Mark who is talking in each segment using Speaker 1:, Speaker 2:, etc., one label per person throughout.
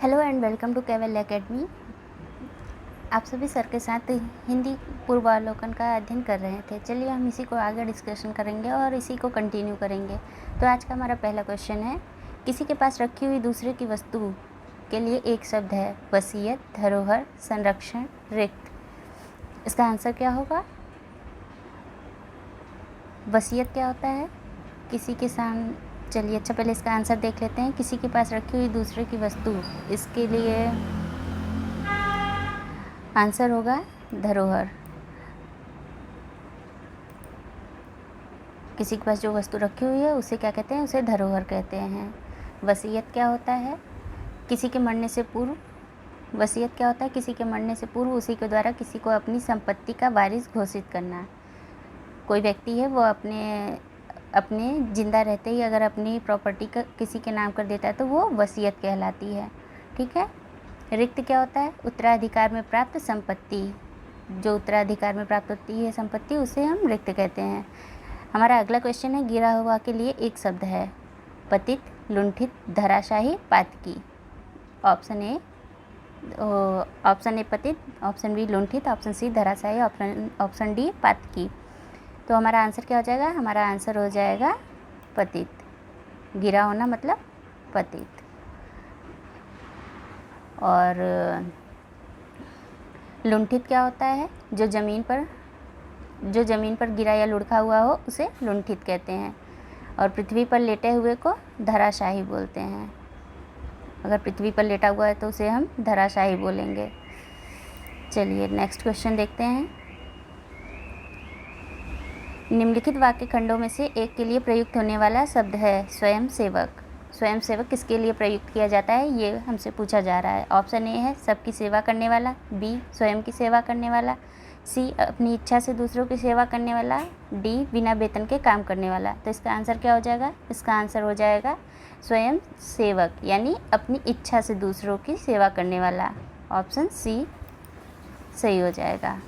Speaker 1: Hello and welcome to केवल academy. आप सभी सर के साथ हिंदी पूर्वावलोकन का अध्ययन कर रहे थे। चलिए हम इसी को आगे डिस्कशन करेंगे और इसी को कंटिन्यू करेंगे। तो आज का हमारा पहला क्वेश्चन है, किसी के पास रखी हुई दूसरे की वस्तु के लिए एक शब्द है, वसीयत, धरोहर, संरक्षण, रिक्त। इसका आंसर क्या होगा? वसीयत क्या होता है? किसी के सामने, चलिए अच्छा पहले इसका आंसर देख लेते हैं। किसी के पास रखी हुई दूसरे की वस्तु, इसके लिए आंसर होगा धरोहर। किसी के पास जो वस्तु रखी हुई है उसे क्या कहते हैं? उसे धरोहर कहते हैं। वसीयत क्या होता है? किसी के मरने से पूर्व, वसीयत क्या होता है? किसी के मरने से पूर्व उसी के द्वारा किसी को अपनी संपत्ति का वारिस घोषित करना। कोई व्यक्ति है वो अपने जिंदा रहते ही अगर अपनी प्रॉपर्टी का किसी के नाम कर देता है तो वो वसीयत कहलाती है। ठीक है। रिक्त क्या होता है? उत्तराधिकार में प्राप्त संपत्ति। जो उत्तराधिकार में प्राप्त होती है संपत्ति उसे हम रिक्त कहते हैं। हमारा अगला क्वेश्चन है, गिरा हुआ के लिए एक शब्द है, पतित, लुंठित, धराशाही, पातकी। ऑप्शन ए पतित, ऑप्शन बी लुंठित, ऑप्शन सी धराशाही, ऑप्शन डी पातकी। तो हमारा आंसर क्या हो जाएगा? हमारा आंसर हो जाएगा पतित। गिरा होना मतलब पतित। और लुंठित क्या होता है? जो ज़मीन पर गिरा या लुढ़का हुआ हो उसे लुंठित कहते हैं। और पृथ्वी पर लेटे हुए को धराशाही बोलते हैं। अगर पृथ्वी पर लेटा हुआ है तो उसे हम धराशाही बोलेंगे। चलिए नेक्स्ट क्वेश्चन देखते हैं। निम्नलिखित वाक्य खंडों में से एक के लिए प्रयुक्त होने वाला शब्द है स्वयंसेवक। स्वयंसेवक किसके लिए प्रयुक्त किया जाता है, ये हमसे पूछा जा रहा है। ऑप्शन ए है सबकी सेवा करने वाला, बी स्वयं की सेवा करने वाला, सी अपनी इच्छा से दूसरों की सेवा करने वाला, डी बिना वेतन के काम करने वाला। तो इसका आंसर क्या हो जाएगा? इसका आंसर हो जाएगा स्वयं सेवक, यानी अपनी इच्छा से दूसरों की सेवा करने वाला। ऑप्शन सी सही हो जाएगा।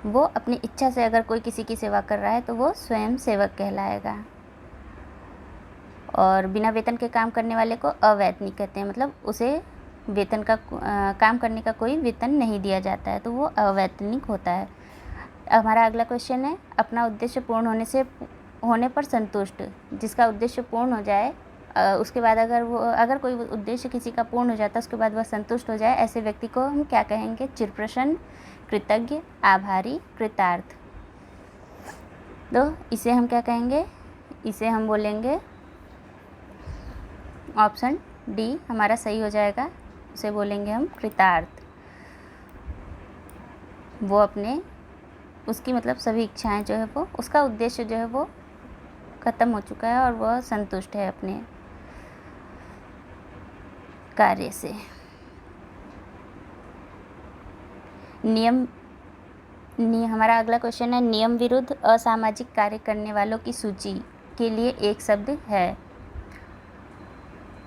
Speaker 1: वो अपनी इच्छा से अगर कोई किसी की सेवा कर रहा है तो वो स्वयं सेवक कहलाएगा। और बिना वेतन के काम करने वाले को अवैतनिक कहते हैं, मतलब उसे वेतन का काम करने का कोई वेतन नहीं दिया जाता है तो वो अवैतनिक होता है। हमारा अगला क्वेश्चन है, अपना उद्देश्य पूर्ण होने पर संतुष्ट। जिसका उद्देश्य पूर्ण हो जाए उसके बाद अगर कोई उद्देश्य किसी का पूर्ण हो जाता है उसके बाद वह संतुष्ट हो जाए, ऐसे व्यक्ति को हम क्या कहेंगे? चिरप्रसन्न, कृतज्ञ, आभारी, कृतार्थ। तो इसे हम क्या कहेंगे? इसे हम बोलेंगे ऑप्शन डी हमारा सही हो जाएगा। उसे बोलेंगे हम कृतार्थ। वो उसकी मतलब सभी इच्छाएं जो है वो, उसका उद्देश्य जो है वो खत्म हो चुका है और वह संतुष्ट है अपने कार्य से। हमारा अगला क्वेश्चन है, नियम विरुद्ध असामाजिक कार्य करने वालों की सूची के लिए एक शब्द है,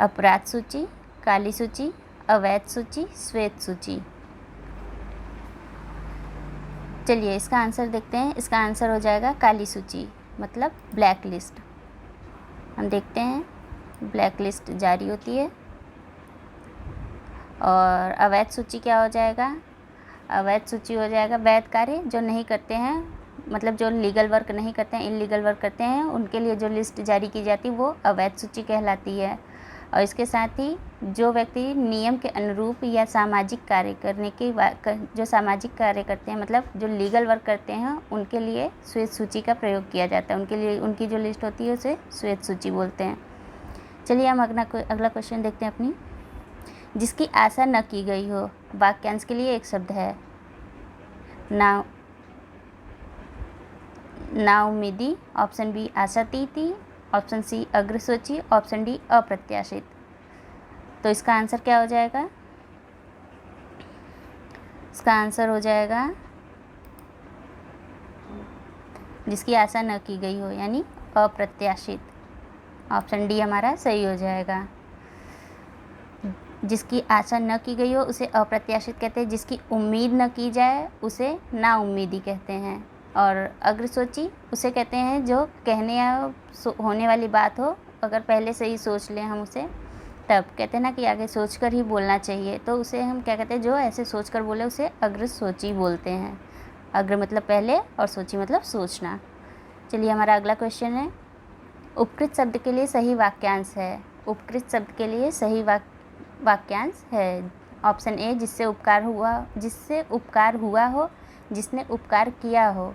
Speaker 1: अपराध सूची, काली सूची, अवैध सूची, श्वेत सूची। चलिए इसका आंसर देखते हैं। इसका आंसर हो जाएगा काली सूची, मतलब ब्लैक लिस्ट। हम देखते हैं ब्लैक लिस्ट जारी होती है। और अवैध सूची क्या हो जाएगा? अवैध सूची हो जाएगा वैध कार्य जो नहीं करते हैं, मतलब जो लीगल वर्क नहीं करते हैं, इनलीगल वर्क करते हैं, उनके लिए जो लिस्ट जारी की जाती है वो अवैध सूची कहलाती है। और इसके साथ ही जो व्यक्ति नियम के अनुरूप या सामाजिक कार्य जो सामाजिक कार्य करते हैं, मतलब जो लीगल वर्क करते हैं, उनके लिए श्वेत सूची का प्रयोग किया जाता है। उनके लिए उनकी जो लिस्ट होती है उसे श्वेत सूची बोलते हैं। चलिए हम अगला क्वेश्चन देखते हैं अपनी। जिसकी आशा न की गई हो, वाक्यांश के लिए एक शब्द है, ना उम्मीदी, ऑप्शन बी आशातीत, ऑप्शन सी अग्रसूची, ऑप्शन डी अप्रत्याशित। तो इसका आंसर क्या हो जाएगा? इसका आंसर हो जाएगा जिसकी आशा न की गई हो, यानी अप्रत्याशित। ऑप्शन डी हमारा सही हो जाएगा। जिसकी आशा न की गई हो उसे अप्रत्याशित कहते हैं। जिसकी उम्मीद न की जाए उसे ना उम्मीदी कहते हैं। और अग्रसूची उसे कहते हैं जो कहने या होने वाली बात हो अगर पहले से ही सोच लें हम उसे, तब कहते हैं ना कि आगे सोचकर ही बोलना चाहिए, तो उसे हम क्या कहते हैं, जो ऐसे सोचकर बोले उसे अग्रसोची बोलते हैं। अग्र मतलब पहले और सोची मतलब सोचना। चलिए हमारा अगला क्वेश्चन है, उपकृत शब्द के लिए सही वाक्यांश है। उपकृत शब्द के लिए सही वाक्यांश है। ऑप्शन ए, जिससे उपकार हुआ हो, जिसने उपकार किया हो,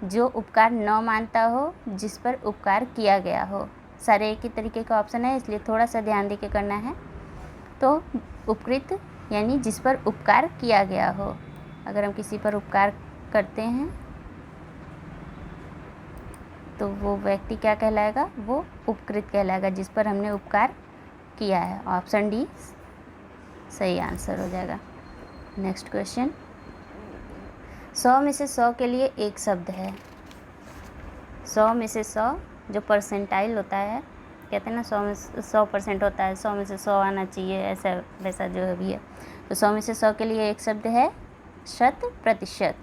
Speaker 1: जो उपकार न मानता हो, जिस पर उपकार किया गया हो। सारे एक ही तरीके का ऑप्शन है, इसलिए थोड़ा सा ध्यान दे के करना है। तो उपकृत यानी जिस पर उपकार किया गया हो। अगर हम किसी पर उपकार करते हैं तो वो व्यक्ति क्या कहलाएगा, वो उपकृत कहलाएगा, जिस पर हमने उपकार किया है। ऑप्शन डी सही आंसर हो जाएगा। नेक्स्ट क्वेश्चन, 100 में से 100 के लिए एक शब्द है। 100 में से 100 जो परसेंटाइल होता है, कहते हैं ना 100 में 100% होता है, 100 में से 100 आना चाहिए, ऐसा वैसा जो भी है। तो 100 में से 100 के लिए एक शब्द है शत प्रतिशत।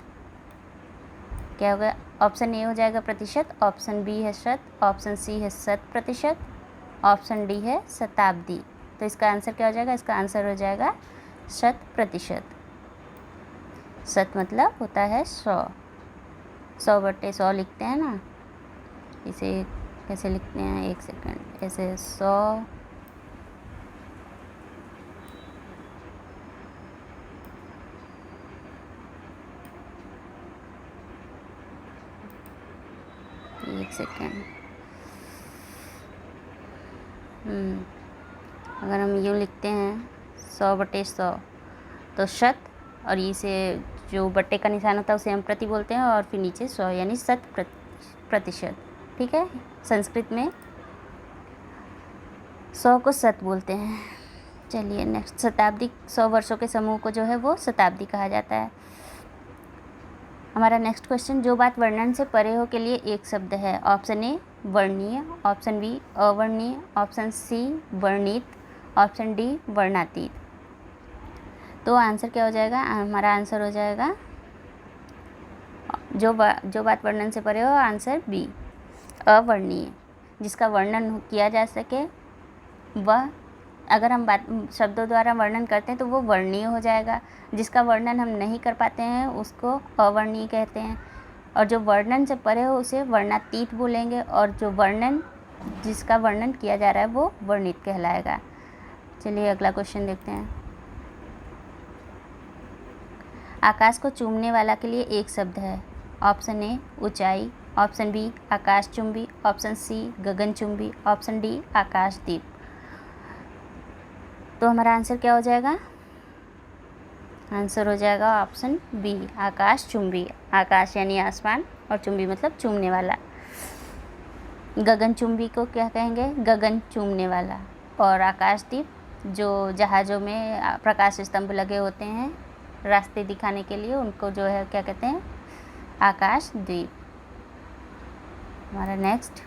Speaker 1: क्या होगा, ऑप्शन ए हो जाएगा प्रतिशत, ऑप्शन बी है शत, ऑप्शन सी है 100%, ऑप्शन डी है शताब्दी। तो इसका आंसर क्या हो जाएगा, इसका आंसर हो जाएगा 100%। शत मतलब होता है 100, 100/100 लिखते हैं ना, इसे कैसे लिखते हैं, एक सेकंड, ऐसे 100 एक सेकंड, अगर हम यूँ लिखते हैं 100/100 तो शत, और इसे जो बट्टे का निशान होता है उसे हम प्रति बोलते हैं, और फिर नीचे 100 यानी 100%। ठीक है, संस्कृत में 100 को शत बोलते हैं। चलिए नेक्स्ट, शताब्दी 100 वर्षों के समूह को जो है वो शताब्दी कहा जाता है। हमारा नेक्स्ट क्वेश्चन, जो बात वर्णन से परे हो के लिए एक शब्द है। ऑप्शन ए वर्णीय, ऑप्शन बी अवर्णीय, ऑप्शन सी वर्णित, ऑप्शन डी वर्णातीत। तो आंसर क्या हो जाएगा, हमारा आंसर हो जाएगा जो बात वर्णन से परे हो, आंसर बी अवर्णीय। जिसका वर्णन किया जा सके वह, अगर हम शब्दों द्वारा वर्णन करते हैं तो वो वर्णीय हो जाएगा। जिसका वर्णन हम नहीं कर पाते हैं उसको अवर्णीय कहते हैं, और जो वर्णन से परे हो उसे वर्णातीत बोलेंगे, और जिसका वर्णन किया जा रहा है वो वर्णित कहलाएगा। चलिए अगला क्वेश्चन देखते हैं, आकाश को चूमने वाला के लिए एक शब्द है। ऑप्शन ए ऊंचाई, ऑप्शन बी आकाशचुंबी, ऑप्शन सी गगनचुंबी, ऑप्शन डी आकाशदीप। तो हमारा आंसर क्या हो जाएगा, आंसर हो जाएगा ऑप्शन बी आकाशचुंबी। आकाश यानी आसमान, और चुंबी मतलब चूमने वाला। गगनचुंबी को क्या कहेंगे, गगन चूमने वाला। और आकाशदीप जो जहाज़ों में प्रकाश स्तंभ लगे होते हैं रास्ते दिखाने के लिए, उनको जो है क्या कहते हैं, आकाशदीप। हमारा नेक्स्ट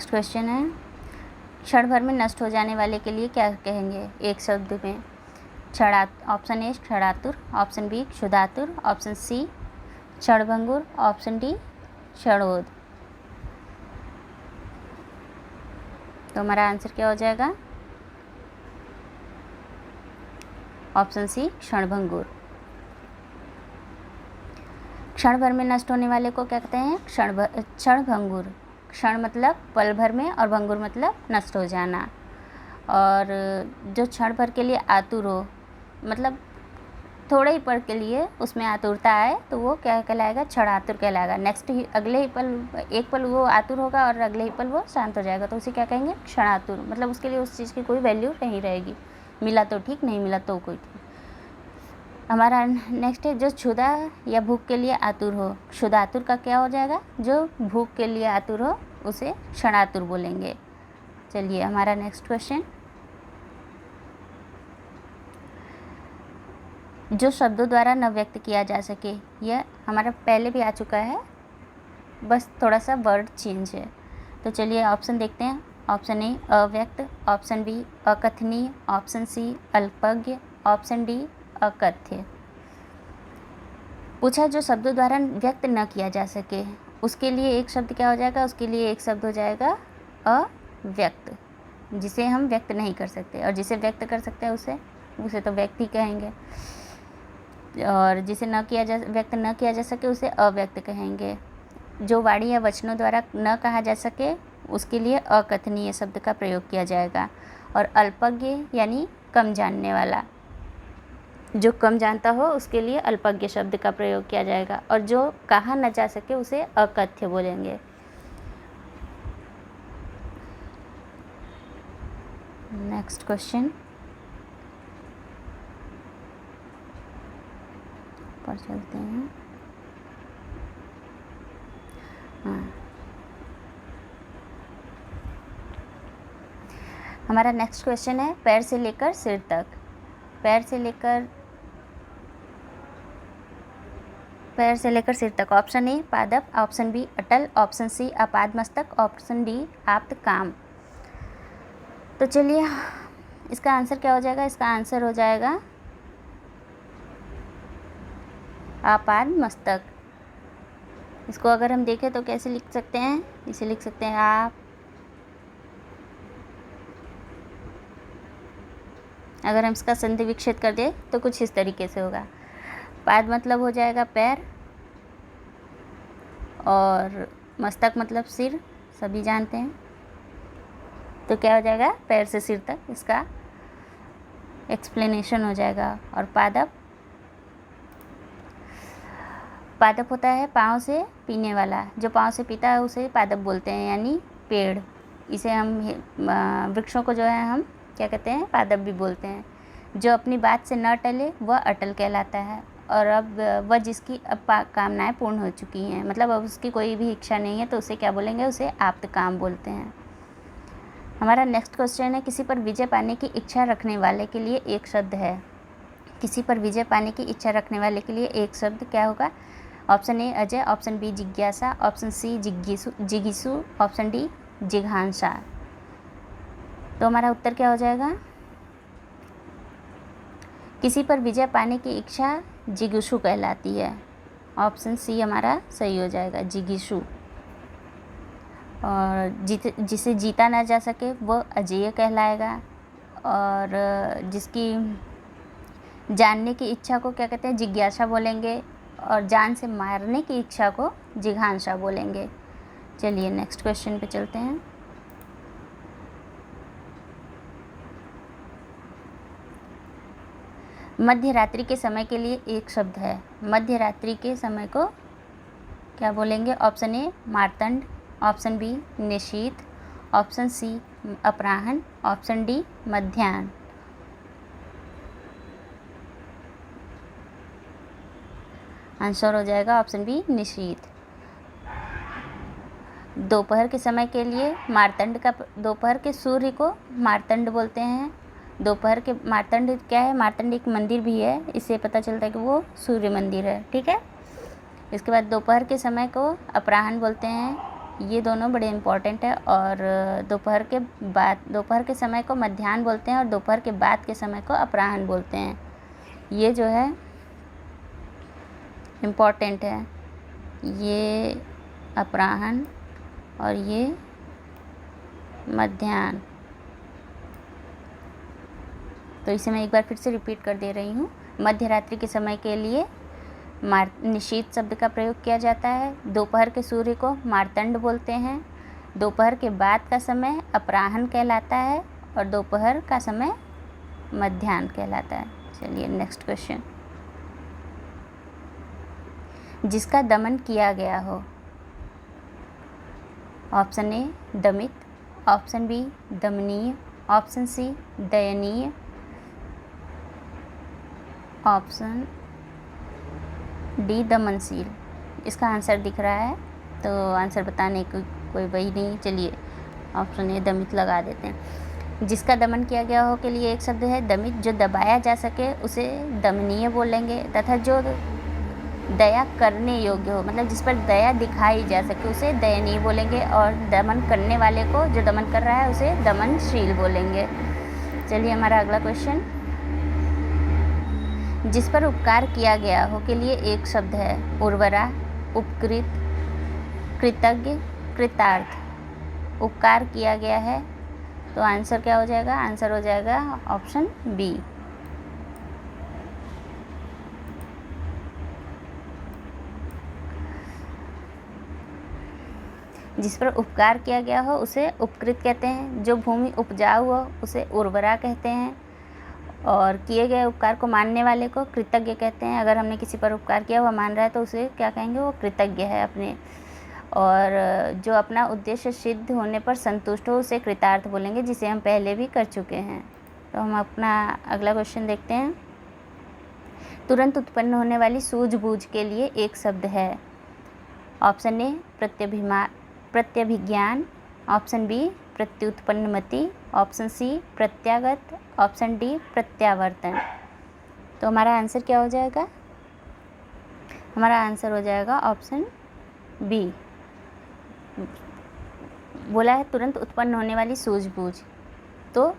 Speaker 1: क्वेश्चन है, क्षण भर में नष्ट हो जाने वाले के लिए क्या कहेंगे एक शब्द में। ऑप्शन ए क्षणातुर, ऑप्शन बी क्षुधातुर, ऑप्शन सी क्षणभंगुर, ऑप्शन डी क्षणोद। तो हमारा आंसर क्या हो जाएगा, ऑप्शन सी क्षणभंगुर। क्षण भर में नष्ट होने वाले को क्या कहते हैं, क्षणभंगुर। क्षण मतलब पल भर में, और भंगुर मतलब नष्ट हो जाना। और जो क्षण भर के लिए आतुर हो, मतलब थोड़े ही पल के लिए उसमें आतुरता आए, तो वो क्या कहलाएगा, क्षणातुर कहलाएगा। नेक्स्ट ही अगले ही पल, एक पल वो आतुर होगा और अगले ही पल वो शांत हो जाएगा, तो उसे क्या कहेंगे, क्षणातुर। मतलब उसके लिए उस चीज़ की कोई वैल्यू नहीं रहेगी, मिला तो ठीक, नहीं मिला तो कोई ठीक। हमारा नेक्स्ट है, जो क्षुधा या भूख के लिए आतुर हो। क्षुधातुर का क्या हो जाएगा, जो भूख के लिए आतुर हो उसे क्षणातुर बोलेंगे। चलिए हमारा नेक्स्ट क्वेश्चन, जो शब्दों द्वारा न व्यक्त किया जा सके। यह हमारा पहले भी आ चुका है, बस थोड़ा सा वर्ड चेंज है। तो चलिए ऑप्शन देखते हैं। ऑप्शन ए अव्यक्त, ऑप्शन बी अकथनीय, ऑप्शन सी अल्पज्ञ, ऑप्शन डी अकथ्य। पूछा जो शब्दों द्वारा व्यक्त न किया जा सके। उसके लिए एक शब्द क्या हो जाएगा, उसके लिए एक शब्द हो जाएगा अव्यक्त, जिसे हम व्यक्त नहीं कर सकते, और जिसे व्यक्त कर सकते हैं उसे तो व्यक्त ही कहेंगे, और जिसे व्यक्त न किया जा सके उसे अव्यक्त कहेंगे। जो वाणी या वचनों द्वारा न कहा जा सके उसके लिए अकथनीय शब्द का प्रयोग किया जाएगा। और अल्पज्ञ यानी कम जानने वाला, जो कम जानता हो उसके लिए अल्पज्ञ शब्द का प्रयोग किया जाएगा, और जो कहा न जा सके उसे अकथ्य बोलेंगे। नेक्स्ट क्वेश्चन पर चलते हैं। हमारा नेक्स्ट क्वेश्चन है पैर से लेकर सिर तक। पैर से लेकर सिर तक। ऑप्शन ए पादप, ऑप्शन बी अटल, ऑप्शन सी आपाद मस्तक, ऑप्शन डी आप्त काम। तो चलिए इसका आंसर क्या हो जाएगा, इसका आंसर हो जाएगा आपाद मस्तक। इसको अगर हम देखें तो कैसे लिख सकते हैं, इसे लिख सकते हैं आप, अगर हम इसका संधि विच्छेद कर दें तो कुछ इस तरीके से होगा। पाद मतलब हो जाएगा पैर, और मस्तक मतलब सिर, सभी जानते हैं। तो क्या हो जाएगा, पैर से सिर तक, इसका एक्सप्लेनेशन हो जाएगा। और पादप होता है पाँव से पीने वाला, जो पाँव से पीता है उसे पादप बोलते हैं, यानी पेड़। इसे हम वृक्षों को जो है हम क्या कहते हैं, पादप भी बोलते हैं। जो अपनी बात से न टले वह अटल कहलाता है, और अब वह जिसकी अब कामनाएं पूर्ण हो चुकी हैं, मतलब अब उसकी कोई भी इच्छा नहीं है, तो उसे क्या बोलेंगे, उसे आप्त काम बोलते हैं। हमारा नेक्स्ट क्वेश्चन है किसी पर विजय पाने की इच्छा रखने वाले के लिए एक शब्द है। किसी पर विजय पाने की इच्छा रखने वाले के लिए एक शब्द क्या होगा। ऑप्शन ए अजय, ऑप्शन बी जिज्ञासा, ऑप्शन सी जिगीसु, ऑप्शन डी जिघांसा। तो हमारा उत्तर क्या हो जाएगा, किसी पर विजय पाने की इच्छा जिगीसु कहलाती है। ऑप्शन सी हमारा सही हो जाएगा, जिगीसु। और जिसे जीता ना जा सके वह अजेय कहलाएगा, और जिसकी जानने की इच्छा को क्या कहते हैं, जिज्ञासा बोलेंगे, और जान से मारने की इच्छा को जिघांसा बोलेंगे। चलिए नेक्स्ट क्वेश्चन पे चलते हैं। मध्य रात्रि के समय के लिए एक शब्द है। मध्य रात्रि के समय को क्या बोलेंगे। ऑप्शन ए मार्तंड, ऑप्शन बी निशीथ, ऑप्शन सी अपराह्न, ऑप्शन डी मध्याह्न। आंसर हो जाएगा ऑप्शन बी निशीथ। दोपहर के समय के लिए दोपहर के सूर्य को मार्तंड बोलते हैं। दोपहर के मार्तंड क्या है, मार्तंड एक मंदिर भी है, इससे पता चलता है कि वो सूर्य मंदिर है, ठीक है। इसके बाद दोपहर के समय को अपराह्न बोलते हैं, ये दोनों बड़े इम्पॉर्टेंट है। और दोपहर के समय को मध्याह्न बोलते हैं, और दोपहर के बाद के समय को अपराह्न बोलते हैं। ये जो है इम्पॉर्टेंट है, ये अपराह्न और ये मध्याह्न। तो इसे मैं एक बार फिर से रिपीट कर दे रही हूँ। मध्य रात्रि के समय के लिए निशीथ शब्द का प्रयोग किया जाता है। दोपहर के सूर्य को मार्तंड बोलते हैं। दोपहर के बाद का समय अपराह्न कहलाता है, और दोपहर का समय मध्याह्न कहलाता है। चलिए नेक्स्ट क्वेश्चन। जिसका दमन किया गया हो। ऑप्शन ए दमित, ऑप्शन बी दमनीय, ऑप्शन सी दयनीय, ऑप्शन डी दमनशील। इसका आंसर दिख रहा है, तो आंसर बताने की कोई वही नहीं। चलिए ऑप्शन ए दमित लगा देते हैं। जिसका दमन किया गया हो के लिए एक शब्द है दमित। जो दबाया जा सके उसे दमनीय बोलेंगे, तथा जो दया करने योग्य हो, मतलब जिस पर दया दिखाई जा सके, उसे दयनीय बोलेंगे। और दमन करने वाले को, जो दमन कर रहा है, उसे दमनशील बोलेंगे। चलिए हमारा अगला क्वेश्चन। जिस पर उपकार किया गया हो के लिए एक शब्द है उर्वरा, उपकृत, कृतज्ञ, कृतार्थ। उपकार किया गया है, तो आंसर क्या हो जाएगा? आंसर हो जाएगा ऑप्शन बी। जिस पर उपकार किया गया हो उसे उपकृत कहते हैं। जो भूमि उपजाऊ हो उसे उर्वरा कहते हैं। और किए गए उपकार को मानने वाले को कृतज्ञ कहते हैं। अगर हमने किसी पर उपकार किया, वह मान रहा है, तो उसे क्या कहेंगे? वो कृतज्ञ है अपने। और जो अपना उद्देश्य सिद्ध होने पर संतुष्ट हो उसे कृतार्थ बोलेंगे, जिसे हम पहले भी कर चुके हैं। तो हम अपना अगला क्वेश्चन देखते हैं। तुरंत उत्पन्न होने वाली सूझबूझ के लिए एक शब्द है। ऑप्शन ए प्रत्यभिज्ञान, ऑप्शन बी प्रत्युत्पन्नमति, ऑप्शन सी प्रत्यागत, ऑप्शन डी प्रत्यावर्तन। तो हमारा आंसर क्या हो जाएगा? हमारा आंसर हो जाएगा ऑप्शन बी। बोला है तुरंत उत्पन्न होने वाली सूझबूझ, तो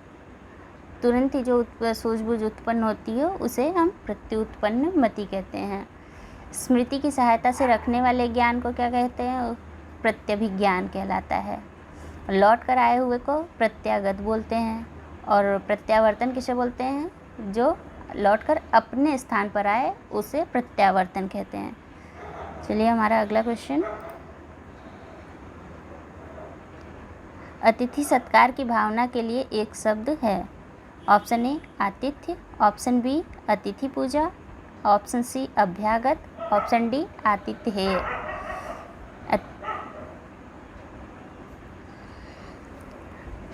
Speaker 1: तुरंत ही जो सूझबूझ उत्पन्न होती है उसे हम प्रत्युत्पन्नमति कहते हैं। स्मृति की सहायता से रखने वाले ज्ञान को क्या कहते हैं? प्रत्यभिज्ञान कहलाता है। लौट कर आए हुए को प्रत्यागत बोलते हैं। और प्रत्यावर्तन किसे बोलते हैं? जो लौट कर अपने स्थान पर आए उसे प्रत्यावर्तन कहते हैं। चलिए हमारा अगला क्वेश्चन। अतिथि सत्कार की भावना के लिए एक शब्द है। ऑप्शन ए आतिथ्य, ऑप्शन बी अतिथि पूजा, ऑप्शन सी अभ्यागत, ऑप्शन डी आतिथ्य।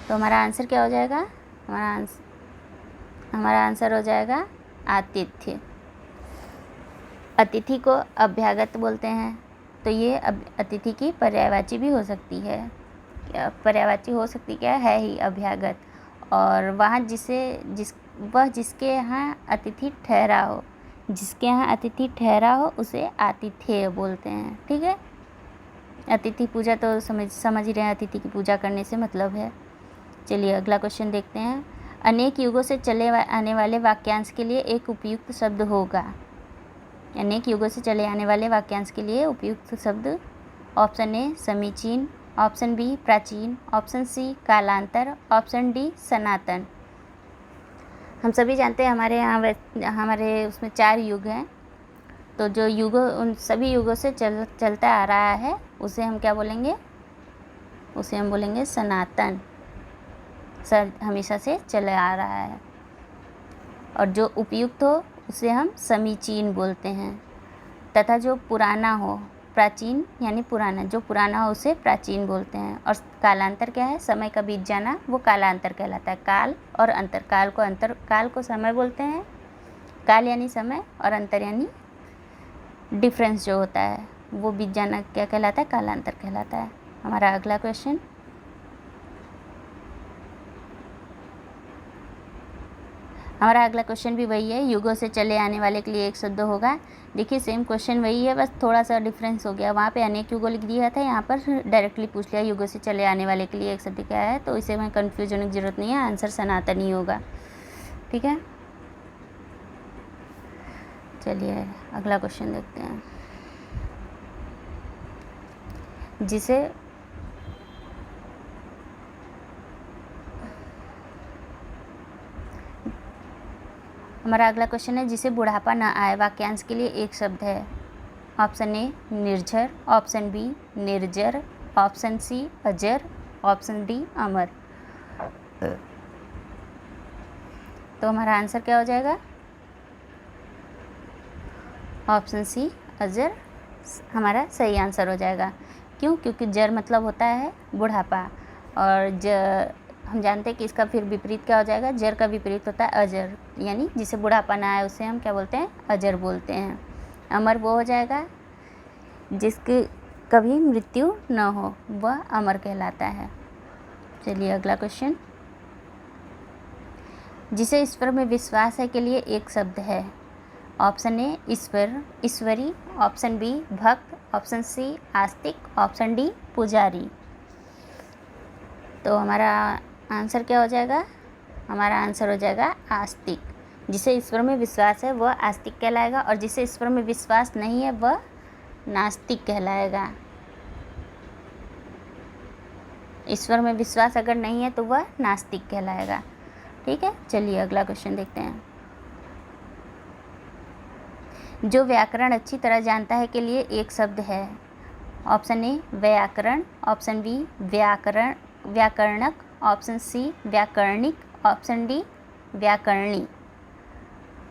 Speaker 1: तो हमारा आंसर क्या हो जाएगा? हमारा आंसर हो जाएगा आतिथ्य। अतिथि को अभ्यागत बोलते हैं, तो ये अतिथि की पर्यायवाची भी हो सकती है। पर्यायवाची हो सकती क्या है ही अभ्यागत। और वहाँ जिसके यहाँ अतिथि ठहरा हो, जिसके यहाँ अतिथि ठहरा हो उसे आतिथ्य बोलते हैं। ठीक है, अतिथि पूजा तो समझ ही रहे हैं, अतिथि की पूजा करने से मतलब है। चलिए अगला क्वेश्चन देखते हैं। अनेक युगों से चले आने वाले वाक्यांश के लिए एक उपयुक्त शब्द होगा। अनेक युगों से चले आने वाले वाक्यांश के लिए उपयुक्त शब्द। ऑप्शन ए समीचीन, ऑप्शन बी प्राचीन, ऑप्शन सी कालांतर, ऑप्शन डी सनातन। हम सभी जानते हैं हमारे उसमें 4 युग हैं। तो जो युग उन सभी युगों से चलता आ रहा है उसे हम क्या बोलेंगे? उसे हम बोलेंगे सनातन। हमेशा से चला आ रहा है। और जो उपयुक्त हो उसे हम समीचीन बोलते हैं। तथा जो पुराना हो, प्राचीन यानी पुराना, जो पुराना हो उसे प्राचीन बोलते हैं। और कालांतर क्या है? समय का बीत जाना, वो कालांतर कहलाता है। काल और अंतर, काल को समय बोलते हैं, काल यानी समय, और अंतर यानी डिफरेंस जो होता है, वो बीत जाना क्या कहलाता है? कालांतर कहलाता है। हमारा अगला क्वेश्चन। हमारा अगला क्वेश्चन भी वही है, युगों से चले आने वाले के लिए एक शब्द होगा। देखिए सेम क्वेश्चन वही है, बस थोड़ा सा डिफरेंस हो गया। वहाँ पे अनेक युगों लिख दिया था, यहाँ पर डायरेक्टली पूछ लिया युगों से चले आने वाले के लिए एक शब्द क्या है। तो इसे में कन्फ्यूज होने की ज़रूरत नहीं है, आंसर सनातन ही होगा। ठीक है, चलिए अगला क्वेश्चन देखते हैं। जिसे हमारा अगला क्वेश्चन है, जिसे बुढ़ापा न आए वाक्यांश के लिए एक शब्द है। ऑप्शन ए निर्झर, ऑप्शन बी निर्जर, ऑप्शन सी अजर, ऑप्शन डी अमर। तो हमारा आंसर क्या हो जाएगा? ऑप्शन सी अजर हमारा सही आंसर हो जाएगा। क्यों? क्योंकि जर मतलब होता है बुढ़ापा, और हम जानते हैं कि इसका फिर विपरीत क्या हो जाएगा? जर का विपरीत होता है अजर, यानी जिसे बुढ़ापा ना आए उसे हम क्या बोलते हैं? अजर बोलते हैं। अमर वो हो जाएगा जिसकी कभी मृत्यु न हो, वह अमर कहलाता है। चलिए अगला क्वेश्चन। जिसे ईश्वर में विश्वास है के लिए एक शब्द है। ऑप्शन ए ईश्वर, ईश्वरी, ऑप्शन बी भक्त, ऑप्शन सी आस्तिक, ऑप्शन डी पुजारी। तो हमारा आंसर क्या हो जाएगा? हमारा आंसर हो जाएगा आस्तिक। जिसे ईश्वर में विश्वास है वह आस्तिक कहलाएगा, और जिसे ईश्वर में विश्वास नहीं है वह नास्तिक कहलाएगा। ईश्वर में विश्वास अगर नहीं है तो वह नास्तिक कहलाएगा। ठीक है, चलिए अगला क्वेश्चन देखते हैं। जो व्याकरण अच्छी तरह जानता है के लिए एक शब्द है। ऑप्शन ए व्याकरण, ऑप्शन बी व्याकरणक, ऑप्शन सी व्याकरणिक, ऑप्शन डी व्याकरणी।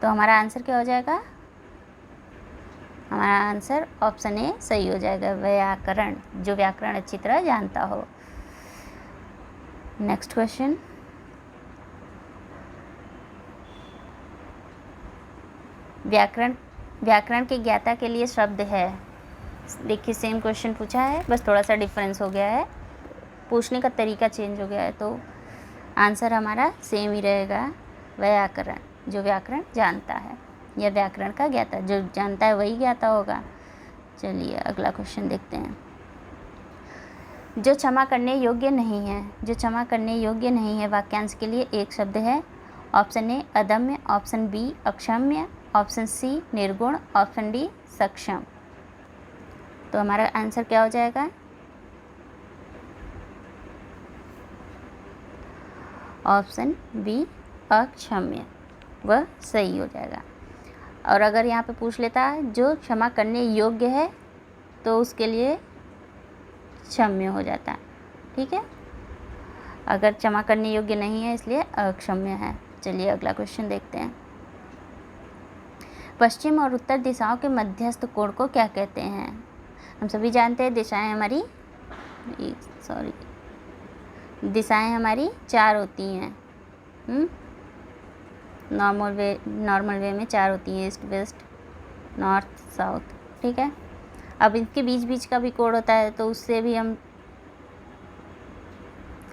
Speaker 1: तो हमारा आंसर क्या हो जाएगा? हमारा आंसर ऑप्शन ए सही हो जाएगा, व्याकरण, जो व्याकरण अच्छी तरह जानता हो। नेक्स्ट क्वेश्चन, व्याकरण के ज्ञाता के लिए शब्द है। देखिए सेम क्वेश्चन पूछा है, बस थोड़ा सा डिफरेंस हो गया है, पूछने का तरीका चेंज हो गया है, तो आंसर हमारा सेम ही रहेगा, व्याकरण, जो व्याकरण जानता है, या व्याकरण का ज्ञाता, जो जानता है वही ज्ञाता होगा। चलिए अगला क्वेश्चन देखते हैं। जो क्षमा करने योग्य नहीं है, जो क्षमा करने योग्य नहीं है वाक्यांश के लिए एक शब्द है। ऑप्शन ए अदम्य, ऑप्शन बी अक्षम्य, ऑप्शन सी निर्गुण, ऑप्शन डी सक्षम। तो हमारा आंसर क्या हो जाएगा? ऑप्शन बी अक्षम्य, वह सही हो जाएगा। और अगर यहाँ पे पूछ लेता जो क्षमा करने योग्य है तो उसके लिए क्षम्य हो जाता। ठीक है, अगर क्षमा करने योग्य नहीं है इसलिए अक्षम्य है। चलिए अगला क्वेश्चन देखते हैं। पश्चिम और उत्तर दिशाओं के मध्यस्थ कोण को क्या कहते हैं? हम सभी जानते हैं दिशाएं हमारी दिशाएं हमारी 4 होती हैं। नॉर्मल वे में 4 होती हैं, ईस्ट वेस्ट नॉर्थ साउथ। ठीक है, अब इनके बीच का भी कोण होता है, तो उससे भी हम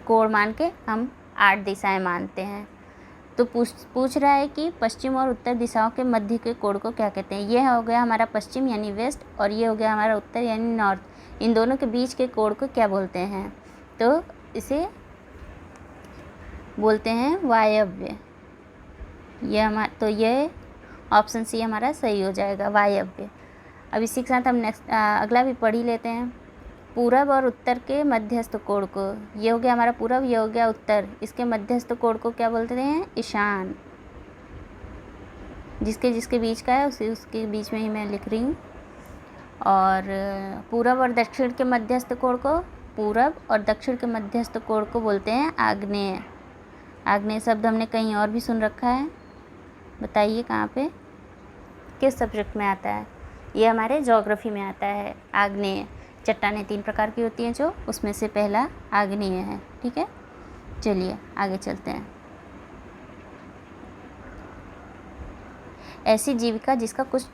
Speaker 1: कोण मान के हम 8 दिशाएं मानते हैं। तो पूछ रहा है कि पश्चिम और उत्तर दिशाओं के मध्य के कोण को क्या कहते हैं। यह हो गया हमारा पश्चिम यानी वेस्ट, और ये हो गया हमारा उत्तर यानी नॉर्थ। इन दोनों के बीच के कोण को क्या बोलते हैं? तो इसे बोलते हैं वायव्य। ये ऑप्शन सी हमारा सही हो जाएगा, वायव्य। अब इसी के साथ हम अगला भी पढ़ ही लेते हैं। पूरब और उत्तर के मध्यस्थ कोण को, ये हो गया हमारा पूरब, ये हो गया उत्तर, इसके मध्यस्थ कोण को क्या बोलते हैं? ईशान। जिसके बीच का है उसके बीच में ही मैं लिख रही हूँ। और पूरब और दक्षिण के मध्यस्थ कोण को, पूरब और दक्षिण के मध्यस्थ कोण को बोलते हैं आग्नेय। आग्नेय शब्द हमने कहीं और भी सुन रखा है, बताइए कहाँ पे, किस सब्जेक्ट में आता है? ये हमारे ज्योग्राफी में आता है। आग्नेय चट्टानें 3 प्रकार की होती हैं, जो उसमें से पहला आग्नेय है। ठीक है, चलिए आगे चलते हैं। ऐसी जीविका जिसका कुछ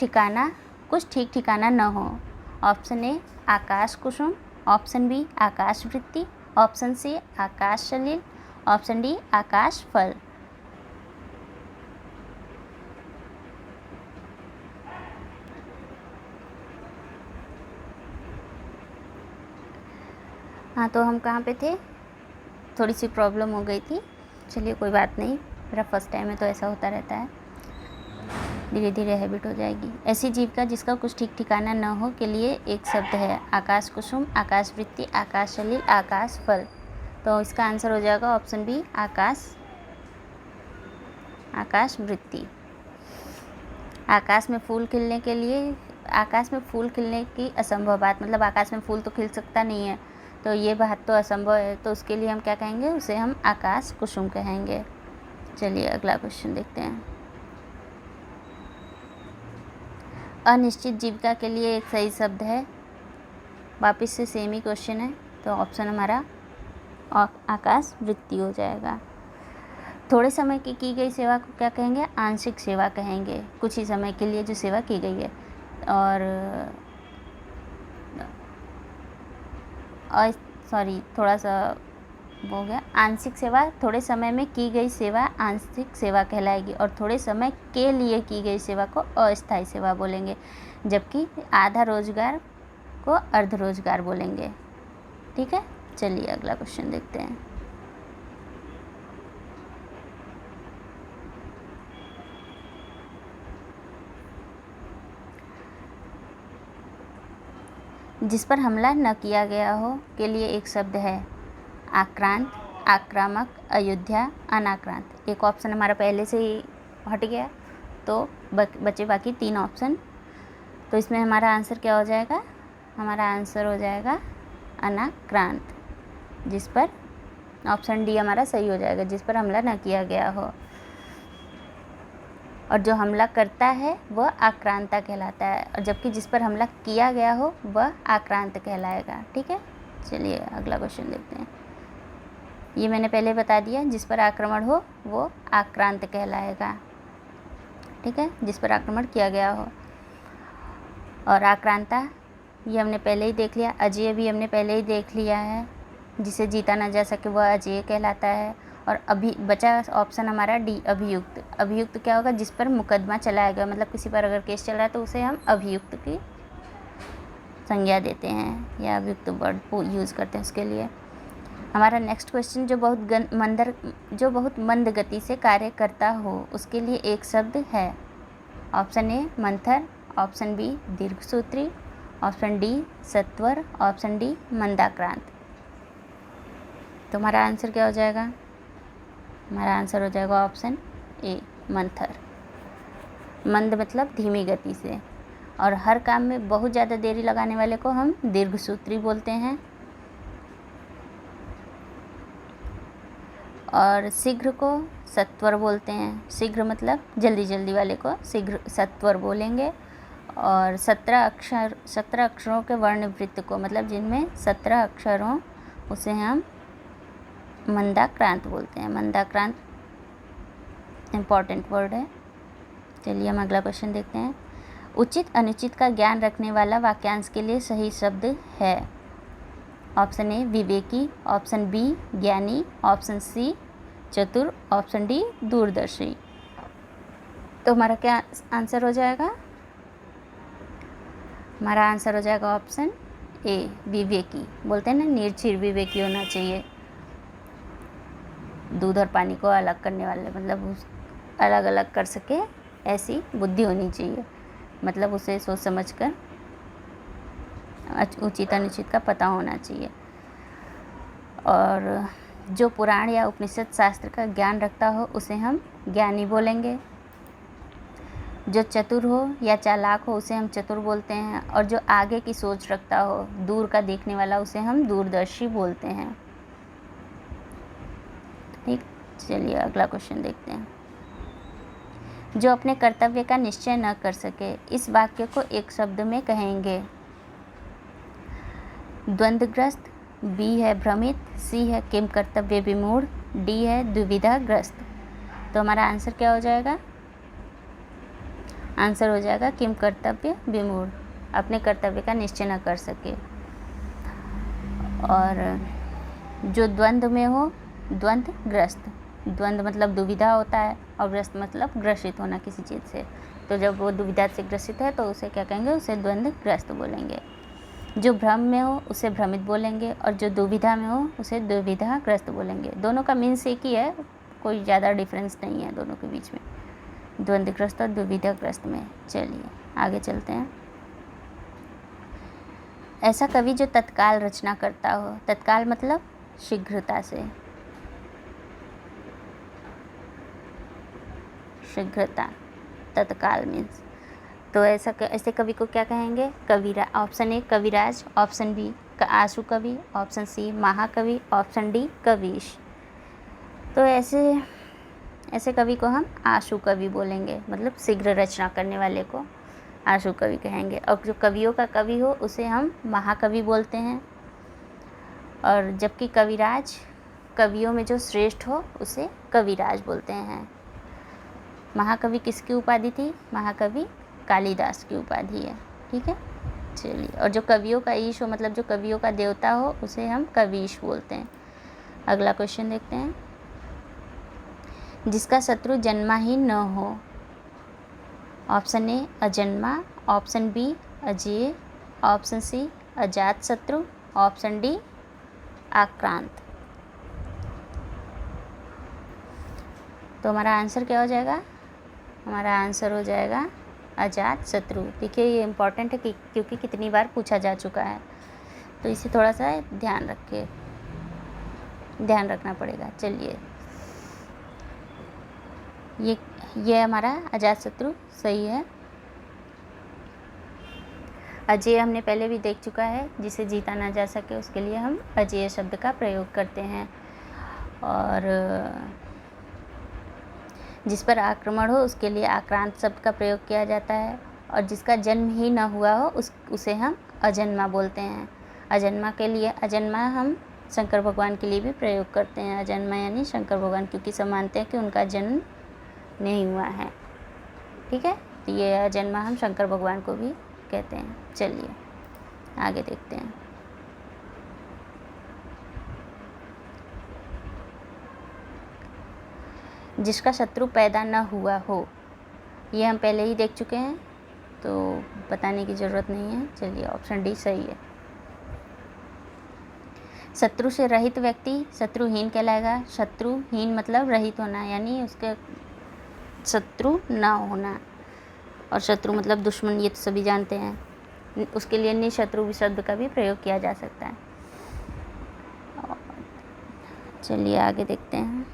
Speaker 1: ठीक ठिकाना न हो। ऑप्शन ए आकाश कुसुम, ऑप्शन बी आकाश वृत्ति, ऑप्शन सी आकाश सलिल, ऑप्शन डी आकाश फल। हाँ, तो हम कहाँ पे थे? थोड़ी सी प्रॉब्लम हो गई थी, चलिए कोई बात नहीं, मेरा फर्स्ट टाइम है तो ऐसा होता रहता है, धीरे धीरे हैबिट हो जाएगी। ऐसी जीविका जिसका कुछ ठीक ठिकाना न हो के लिए एक शब्द है। आकाश कुसुम, आकाश वृत्ति, आकाश सलिल, आकाश फल। तो इसका आंसर हो जाएगा ऑप्शन बी आकाश वृत्ति। आकाश में फूल खिलने की असंभव बात, मतलब आकाश में फूल तो खिल सकता नहीं है, तो ये बात तो असंभव है, तो उसके लिए हम क्या कहेंगे? उसे हम आकाश कुसुम कहेंगे। चलिए अगला क्वेश्चन देखते हैं। अनिश्चित जीविका के लिए एक सही शब्द है। वापिस से सेम ही क्वेश्चन है, तो ऑप्शन हमारा आकाश वृत्ति हो जाएगा। थोड़े समय की गई सेवा को क्या कहेंगे? आंशिक सेवा कहेंगे, कुछ ही समय के लिए जो सेवा की गई है। और थोड़ा सा हो गया, आंशिक सेवा, थोड़े समय में की गई सेवा आंशिक सेवा कहलाएगी, और थोड़े समय के लिए की गई सेवा को अस्थायी सेवा बोलेंगे, जबकि आधा रोजगार को अर्ध रोजगार बोलेंगे। ठीक है, चलिए अगला क्वेश्चन देखते हैं। जिस पर हमला न किया गया हो के लिए एक शब्द है। आक्रांत, आक्रामक, अयोध्या, अनाक्रांत। एक ऑप्शन हमारा पहले से ही हट गया, तो बचे बाकी 3 ऑप्शन। तो इसमें हमारा आंसर क्या हो जाएगा? हमारा आंसर हो जाएगा अनाक्रांत, जिस पर ऑप्शन डी हमारा सही हो जाएगा, जिस पर हमला न किया गया हो। और जो हमला करता है वह आक्रांता कहलाता है, और जबकि जिस पर हमला किया गया हो वह आक्रांत कहलाएगा। ठीक है, चलिए अगला क्वेश्चन देखते हैं। ये मैंने पहले बता दिया, जिस पर आक्रमण हो वो आक्रांत कहलाएगा। ठीक है, जिस पर आक्रमण किया गया हो। और आक्रांता ये हमने पहले ही देख लिया। अजेय भी हमने पहले ही देख लिया है, जिसे जीता ना जा सके वह अजेय कहलाता है। और अभी बचा ऑप्शन हमारा डी, अभियुक्त। अभियुक्त क्या होगा? जिस पर मुकदमा चलाया गया, मतलब किसी पर अगर केस चल रहा है तो उसे हम अभियुक्त की संज्ञा देते हैं, या अभियुक्त वर्ड को यूज़ करते हैं उसके लिए। हमारा नेक्स्ट क्वेश्चन, जो बहुत मंद गति से कार्य करता हो उसके लिए एक शब्द है। ऑप्शन ए मंथर, ऑप्शन बी दीर्घसूत्री, ऑप्शन डी सत्वर, ऑप्शन डी मंदाक्रांत। तो हमारा आंसर क्या हो जाएगा? हमारा आंसर हो जाएगा ऑप्शन ए मंथर। मंद मतलब धीमी गति से, और हर काम में बहुत ज़्यादा देरी लगाने वाले को हम दीर्घसूत्री बोलते हैं। और शीघ्र को सत्वर बोलते हैं। शीघ्र मतलब जल्दी जल्दी वाले को शीघ्र सत्वर बोलेंगे। और 17 अक्षरों के वर्णवृत्त को, मतलब जिनमें 17 अक्षर हों, उसे हम मंदाक्रांत बोलते हैं। मंदाक्रांत इम्पॉर्टेंट वर्ड है। चलिए हम अगला क्वेश्चन देखते हैं। उचित अनुचित का ज्ञान रखने वाला वाक्यांश के लिए सही शब्द है। ऑप्शन ए विवेकी, ऑप्शन बी ज्ञानी, ऑप्शन सी चतुर, ऑप्शन डी दूरदर्शी। तो हमारा क्या आंसर हो जाएगा? हमारा आंसर हो जाएगा ऑप्शन ए विवेकी। बोलते हैं ना, निर्चीर विवेकी होना चाहिए। दूध और पानी को अलग करने वाले, मतलब अलग अलग कर सके ऐसी बुद्धि होनी चाहिए, मतलब उसे सोच समझकर उचित अनुचित का पता होना चाहिए। और जो पुराण या उपनिषद शास्त्र का ज्ञान रखता हो उसे हम ज्ञानी बोलेंगे। जो चतुर हो या चालाक हो उसे हम चतुर बोलते हैं। और जो आगे की सोच रखता हो, दूर का देखने वाला, उसे हम दूरदर्शी बोलते हैं। ठीक, चलिए अगला क्वेश्चन देखते हैं। जो अपने कर्तव्य का निश्चय न कर सके, इस वाक्य को एक शब्द में कहेंगे। द्वंद्वग्रस्त, बी है भ्रमित, सी है किम कर्तव्य विमूढ़, डी है दुविधाग्रस्त। तो हमारा आंसर क्या हो जाएगा? आंसर हो जाएगा किम कर्तव्य विमूढ़, अपने कर्तव्य का निश्चय न कर सके। और जो द्वंद्व में हो, द्वंद्वग्रस्त, द्वंद्व मतलब दुविधा होता है, और ग्रस्त मतलब ग्रसित होना किसी चीज़ से। तो जब वो दुविधा से ग्रसित है तो उसे क्या कहेंगे? उसे द्वंद्वग्रस्त बोलेंगे। जो भ्रम में हो उसे भ्रमित बोलेंगे, और जो दुविधा में हो उसे दुविधाग्रस्त बोलेंगे। दोनों का मीन्स एक ही है, कोई ज़्यादा डिफरेंस नहीं है दोनों के बीच में, द्वंद्वग्रस्त और दुविधाग्रस्त में। चलिए आगे चलते हैं। ऐसा कवि जो तत्काल रचना करता हो। तत्काल मतलब शीघ्रता से, शीघ्रता, तत्काल मीन्स। तो ऐसे कवि को क्या कहेंगे? कविराज। ऑप्शन ए कविराज, ऑप्शन बी आशु कवि, ऑप्शन सी महाकवि, ऑप्शन डी कवीश। तो ऐसे कवि को हम आशु कवि बोलेंगे, मतलब शीघ्र रचना करने वाले को आशु कवि कहेंगे। और जो कवियों का कवि हो उसे हम महाकवि बोलते हैं। और जबकि कविराज, कवियों में जो श्रेष्ठ हो उसे कविराज बोलते हैं। महाकवि किसकी उपाधि थी? महाकवि कालिदास की उपाधि है। ठीक है, चलिए। और जो कवियों का ईश हो, मतलब जो कवियों का देवता हो, उसे हम कवीश बोलते हैं। अगला क्वेश्चन देखते हैं। जिसका शत्रु जन्मा ही न हो। ऑप्शन ए अजन्मा, ऑप्शन बी अजेय, ऑप्शन सी अजात शत्रु, ऑप्शन डी आक्रांत। तो हमारा आंसर क्या हो जाएगा? हमारा आंसर हो जाएगा अजात शत्रु। देखिए ये इम्पॉर्टेंट है क्योंकि कितनी बार पूछा जा चुका है, तो इसे थोड़ा सा ध्यान रखिए। ध्यान रखना पड़ेगा। चलिए, ये हमारा अजातशत्रु सही है। अजेय हमने पहले भी देख चुका है, जिसे जीता ना जा सके उसके लिए हम अजेय शब्द का प्रयोग करते हैं। और जिस पर आक्रमण हो उसके लिए आक्रांत शब्द का प्रयोग किया जाता है। और जिसका जन्म ही न हुआ हो उसे हम अजन्मा बोलते हैं। अजन्मा के लिए अजन्मा हम शंकर भगवान के लिए भी प्रयोग करते हैं। अजन्मा यानी शंकर भगवान, क्योंकि सब मानते हैं कि उनका जन्म नहीं हुआ है। ठीक है, तो ये अजन्मा हम शंकर भगवान को भी कहते हैं। चलिए आगे देखते हैं। जिसका शत्रु पैदा न हुआ हो, ये हम पहले ही देख चुके हैं तो बताने की ज़रूरत नहीं है। चलिए, ऑप्शन डी सही है। शत्रु से रहित व्यक्ति शत्रुहीन कहलाएगा। शत्रुहीन मतलब रहित होना, यानी उसके शत्रु ना होना। और शत्रु मतलब दुश्मन, ये तो सभी जानते हैं। उसके लिए निशत्रु शब्द का भी प्रयोग किया जा सकता है। चलिए आगे देखते हैं।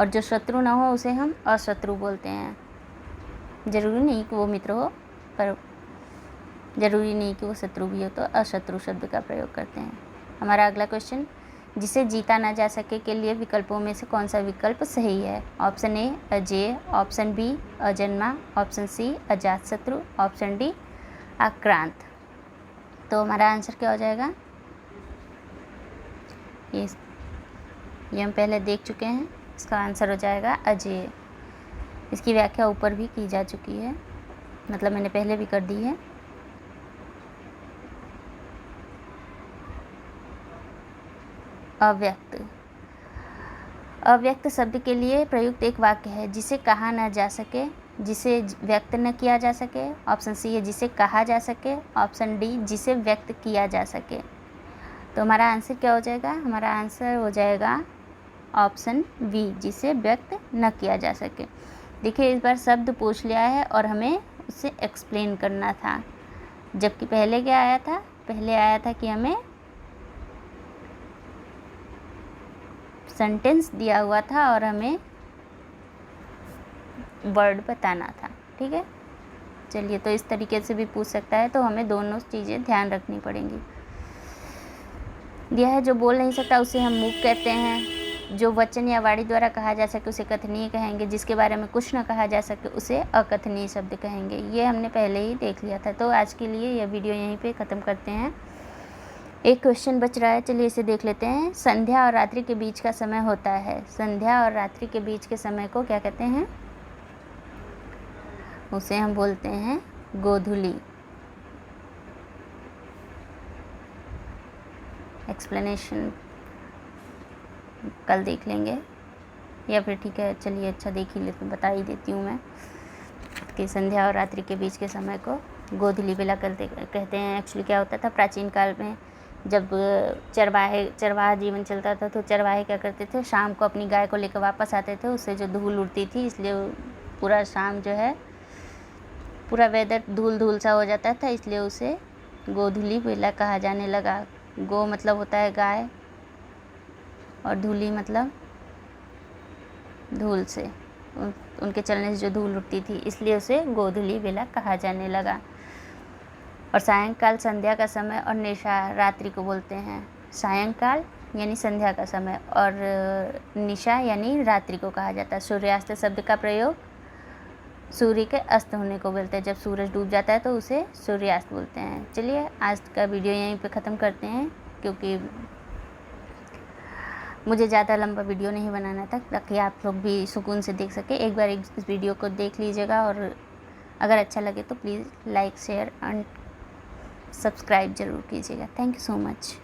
Speaker 1: और जो शत्रु ना हो उसे हम अशत्रु बोलते हैं। ज़रूरी नहीं कि वो मित्र हो, पर ज़रूरी नहीं कि वो शत्रु भी हो, तो अशत्रु शब्द का प्रयोग करते हैं। हमारा अगला क्वेश्चन, जिसे जीता ना जा सके के लिए विकल्पों में से कौन सा विकल्प सही है? ऑप्शन ए अजेय, ऑप्शन बी अजन्मा, ऑप्शन सी अजातशत्रु, ऑप्शन डी आक्रांत। तो हमारा आंसर क्या हो जाएगा? ये हम पहले देख चुके हैं। इसका आंसर हो जाएगा अजेय। इसकी व्याख्या ऊपर भी की जा चुकी है, मतलब मैंने पहले भी कर दी है। अव्यक्त, अव्यक्त शब्द के लिए प्रयुक्त एक वाक्य है, जिसे कहा न जा सके, जिसे व्यक्त न किया जा सके। ऑप्शन सी है जिसे कहा जा सके, ऑप्शन डी जिसे व्यक्त किया जा सके। तो हमारा आंसर क्या हो जाएगा? हमारा आंसर हो जाएगा ऑप्शन बी, जिसे व्यक्त न किया जा सके। देखिए, इस बार शब्द पूछ लिया है और हमें उसे एक्सप्लेन करना था, जबकि पहले क्या आया था? पहले आया था कि हमें सेंटेंस दिया हुआ था और हमें वर्ड बताना था। ठीक है, चलिए, तो इस तरीके से भी पूछ सकता है, तो हमें दोनों चीज़ें ध्यान रखनी पड़ेंगी। दिया है जो बोल नहीं सकता उसे हम मूक कहते हैं। जो वचन या वाणी द्वारा कहा जा सके उसे कथनीय कहेंगे। जिसके बारे में कुछ न कहा जा सके उसे अकथनीय शब्द कहेंगे। ये हमने पहले ही देख लिया था। तो आज के लिए यह वीडियो यहीं पे ख़त्म करते हैं। एक क्वेश्चन बच रहा है, चलिए इसे देख लेते हैं। संध्या और रात्रि के बीच का समय होता है। संध्या और रात्रि के बीच के समय को क्या कहते हैं? उसे हम बोलते हैं गोधूली। एक्सप्लेनेशन कल देख लेंगे, या फिर ठीक है, चलिए अच्छा देख ही लेते, बता ही देती हूँ मैं कि संध्या और रात्रि के बीच के समय को गोधूली बेला कहते हैं। एक्चुअली क्या होता था, प्राचीन काल में जब चरवाहा जीवन चलता था, तो चरवाहे क्या करते थे, शाम को अपनी गाय को लेकर वापस आते थे। उससे जो धूल उड़ती थी, इसलिए पूरा शाम जो है पूरा वेदर धूल धूल सा हो जाता था, इसलिए उसे गोधूली बेला कहा जाने लगा। गो मतलब होता है गाय, और धूली मतलब धूल से, उनके चलने से जो धूल उठती थी, इसलिए उसे गोधूली बेला कहा जाने लगा। और सायंकाल संध्या का समय और निशा रात्रि को बोलते हैं। सायंकाल यानी संध्या का समय और निशा यानी रात्रि को कहा जाता है। सूर्यास्त शब्द का प्रयोग सूर्य के अस्त होने को बोलते हैं। जब सूरज डूब जाता है तो उसे सूर्यास्त बोलते हैं। चलिए आज का वीडियो यहीं पे ख़त्म करते हैं, क्योंकि मुझे ज़्यादा लंबा वीडियो नहीं बनाना था, ताकि आप लोग भी सुकून से देख सके। एक बार इस वीडियो को देख लीजिएगा, और अगर अच्छा लगे तो please like, share and subscribe ज़रूर कीजिएगा। Thank you so much.